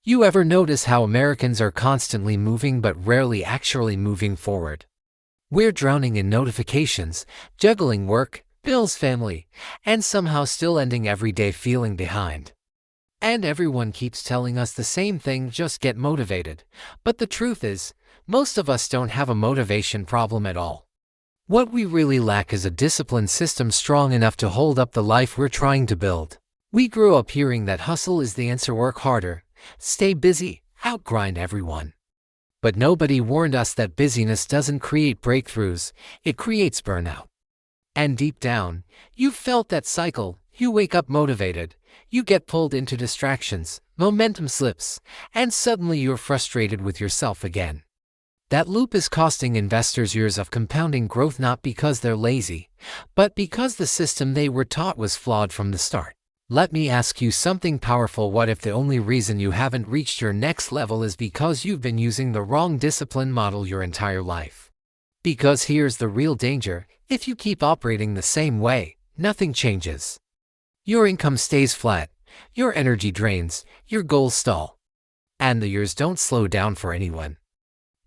You ever notice how Americans are constantly moving but rarely actually moving forward? We're drowning in notifications, juggling work, bills, family, and somehow still ending every day feeling behind. And everyone keeps telling us the same thing: just get motivated. But the truth is, most of us don't have a motivation problem at all. What we really lack is a disciplined system strong enough to hold up the life we're trying to build. We grew up hearing that hustle is the answer: work harder, stay busy, outgrind everyone. But nobody warned us that busyness doesn't create breakthroughs, it creates burnout. And deep down, you've felt that cycle. You wake up motivated, you get pulled into distractions, momentum slips, and suddenly you're frustrated with yourself again. That loop is costing investors years of compounding growth, not because they're lazy, but because the system they were taught was flawed from the start. Let me ask you something powerful. What if the only reason you haven't reached your next level is because you've been using the wrong discipline model your entire life? Because here's the real danger: if you keep operating the same way, nothing changes. Your income stays flat, your energy drains, your goals stall. And the years don't slow down for anyone.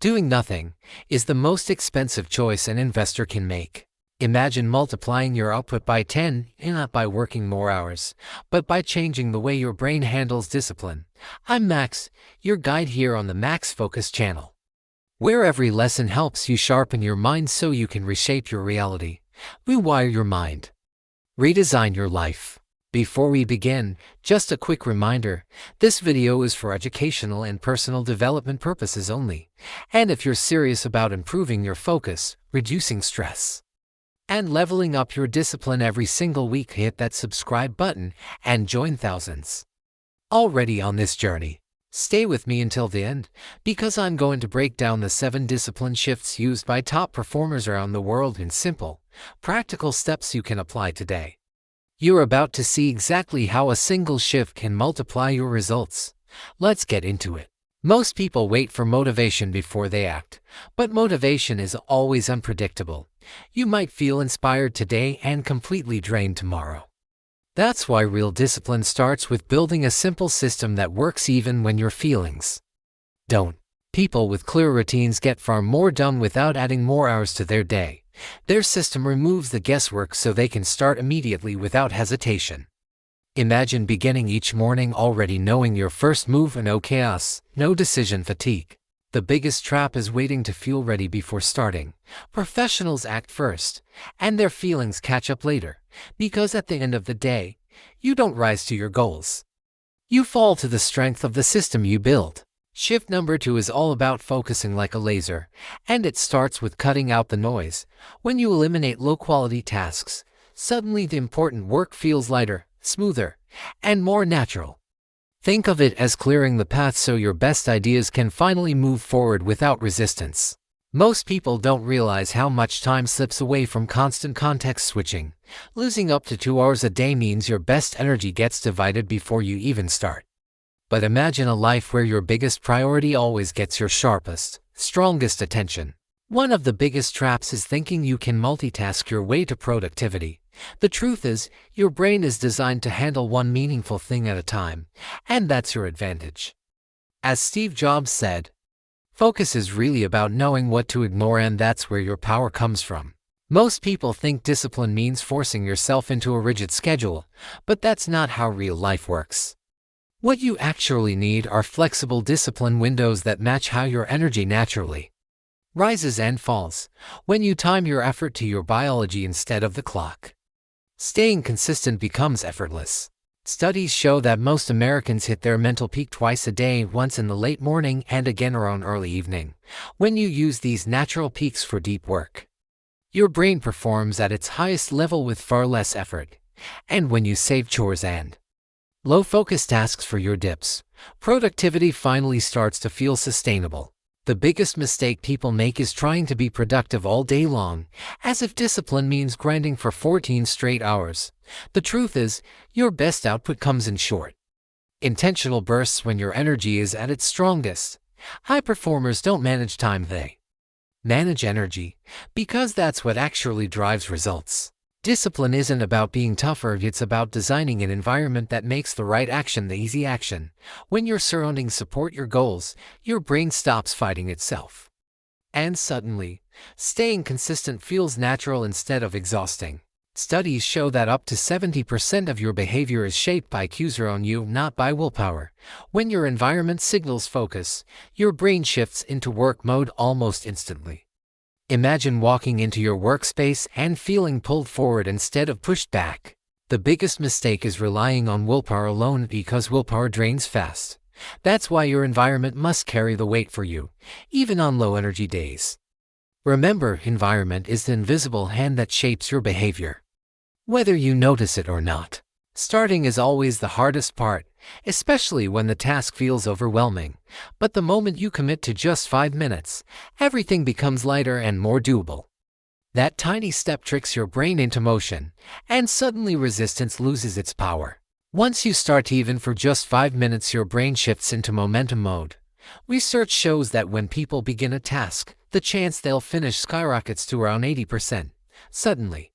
Doing nothing is the most expensive choice an investor can make. Imagine multiplying your output by 10, not by working more hours, but by changing the way your brain handles discipline. I'm Max, your guide here on the Max Focus channel, where every lesson helps you sharpen your mind so you can reshape your reality, rewire your mind, redesign your life. Before we begin, just a quick reminder: this video is for educational and personal development purposes only. And if you're serious about improving your focus, reducing stress, and leveling up your discipline every single week, hit that subscribe button and join thousands already on this journey. Stay with me until the end, because I'm going to break down the 7 discipline shifts used by top performers around the world in simple, practical steps you can apply today. You're about to see exactly how a single shift can multiply your results. Let's get into it. Most people wait for motivation before they act, but motivation is always unpredictable. You might feel inspired today and completely drained tomorrow. That's why real discipline starts with building a simple system that works even when your feelings don't. People with clear routines get far more done without adding more hours to their day. Their system removes the guesswork so they can start immediately without hesitation. Imagine beginning each morning already knowing your first move and no chaos, no decision fatigue. The biggest trap is waiting to feel ready before starting. Professionals act first, and their feelings catch up later, because at the end of the day, you don't rise to your goals. You fall to the strength of the system you build. Shift number 2 is all about focusing like a laser, and it starts with cutting out the noise. When you eliminate low-quality tasks, suddenly the important work feels lighter, smoother, and more natural. Think of it as clearing the path so your best ideas can finally move forward without resistance. Most people don't realize how much time slips away from constant context switching. Losing up to 2 hours a day means your best energy gets divided before you even start. But imagine a life where your biggest priority always gets your sharpest, strongest attention. One of the biggest traps is thinking you can multitask your way to productivity. The truth is, your brain is designed to handle one meaningful thing at a time, and that's your advantage. As Steve Jobs said, focus is really about knowing what to ignore, and that's where your power comes from. Most people think discipline means forcing yourself into a rigid schedule, but that's not how real life works. What you actually need are flexible discipline windows that match how your energy naturally rises and falls, when you time your effort to your biology instead of the clock. Staying consistent becomes effortless. Studies show that most Americans hit their mental peak twice a day, once in the late morning and again around early evening. When you use these natural peaks for deep work, your brain performs at its highest level with far less effort. And when you save chores and low-focus tasks for your dips, productivity finally starts to feel sustainable. The biggest mistake people make is trying to be productive all day long, as if discipline means grinding for 14 straight hours. The truth is, your best output comes in short, intentional bursts when your energy is at its strongest. High performers don't manage time, they manage energy, because that's what actually drives results. Discipline isn't about being tougher, it's about designing an environment that makes the right action the easy action. When your surroundings support your goals, your brain stops fighting itself. And suddenly, staying consistent feels natural instead of exhausting. Studies show that up to 70% of your behavior is shaped by cues around you, not by willpower. When your environment signals focus, your brain shifts into work mode almost instantly. Imagine walking into your workspace and feeling pulled forward instead of pushed back. The biggest mistake is relying on willpower alone, because willpower drains fast. That's why your environment must carry the weight for you, even on low-energy days. Remember, environment is the invisible hand that shapes your behavior, whether you notice it or not. Starting is always the hardest part, especially when the task feels overwhelming. But the moment you commit to just 5 minutes, everything becomes lighter and more doable. That tiny step tricks your brain into motion, and suddenly resistance loses its power. Once you start, even for just 5 minutes, your brain shifts into momentum mode. Research shows that when people begin a task, the chance they'll finish skyrockets to around 80%. Suddenly,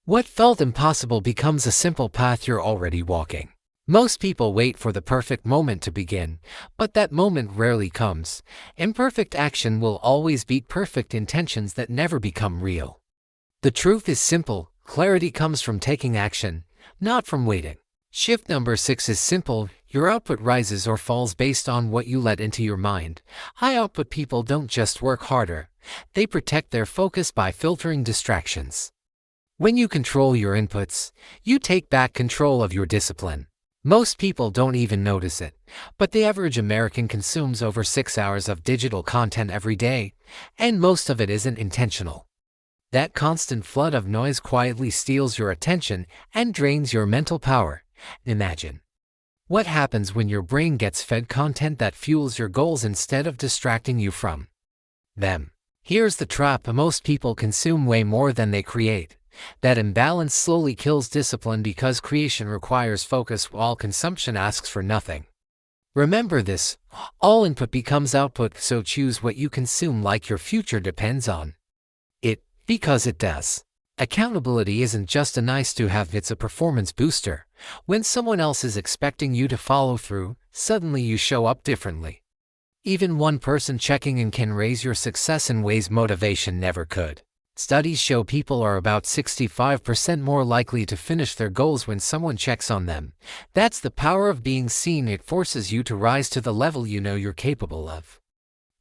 what felt impossible becomes a simple path you're already walking. Most people wait for the perfect moment to begin, but that moment rarely comes. Imperfect action will always beat perfect intentions that never become real. The truth is simple: clarity comes from taking action, not from waiting. Shift number 6 is simple: your output rises or falls based on what you let into your mind. High output people don't just work harder, they protect their focus by filtering distractions. When you control your inputs, you take back control of your discipline. Most people don't even notice it, but the average American consumes over 6 hours of digital content every day, and most of it isn't intentional. That constant flood of noise quietly steals your attention and drains your mental power. Imagine what happens when your brain gets fed content that fuels your goals instead of distracting you from them. Here's the trap: most people consume way more than they create. That imbalance slowly kills discipline, because creation requires focus while consumption asks for nothing. Remember this: all input becomes output, so choose what you consume like your future depends on it, because it does. Accountability isn't just a nice-to-have, it's a performance booster. When someone else is expecting you to follow through, suddenly you show up differently. Even one person checking in can raise your success in ways motivation never could. Studies show people are about 65% more likely to finish their goals when someone checks on them. That's the power of being seen. It forces you to rise to the level you know you're capable of.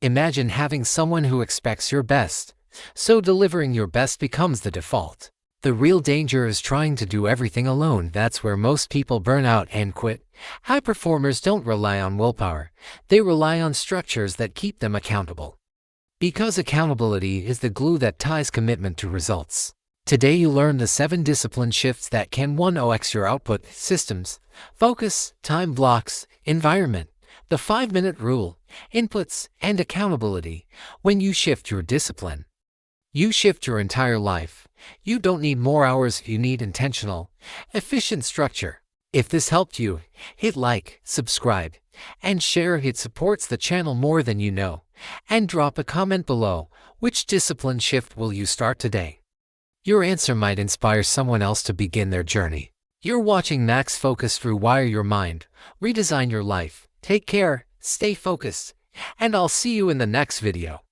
Imagine having someone who expects your best, so delivering your best becomes the default. The real danger is trying to do everything alone. That's where most people burn out and quit. High performers don't rely on willpower, they rely on structures that keep them accountable. Because accountability is the glue that ties commitment to results. Today you learn the 7 discipline shifts that can 1x your output: systems, focus, time blocks, environment, the 5-minute rule, inputs, and accountability. When you shift your discipline, you shift your entire life. You don't need more hours, you need intentional, efficient structure. If this helped you, hit like, subscribe, and share. It supports the channel more than you know. And drop a comment below. Which discipline shift will you start today? Your answer might inspire someone else to begin their journey. You're watching Max Focus Rewire Your Mind, redesign your life. Take care, stay focused, and I'll see you in the next video.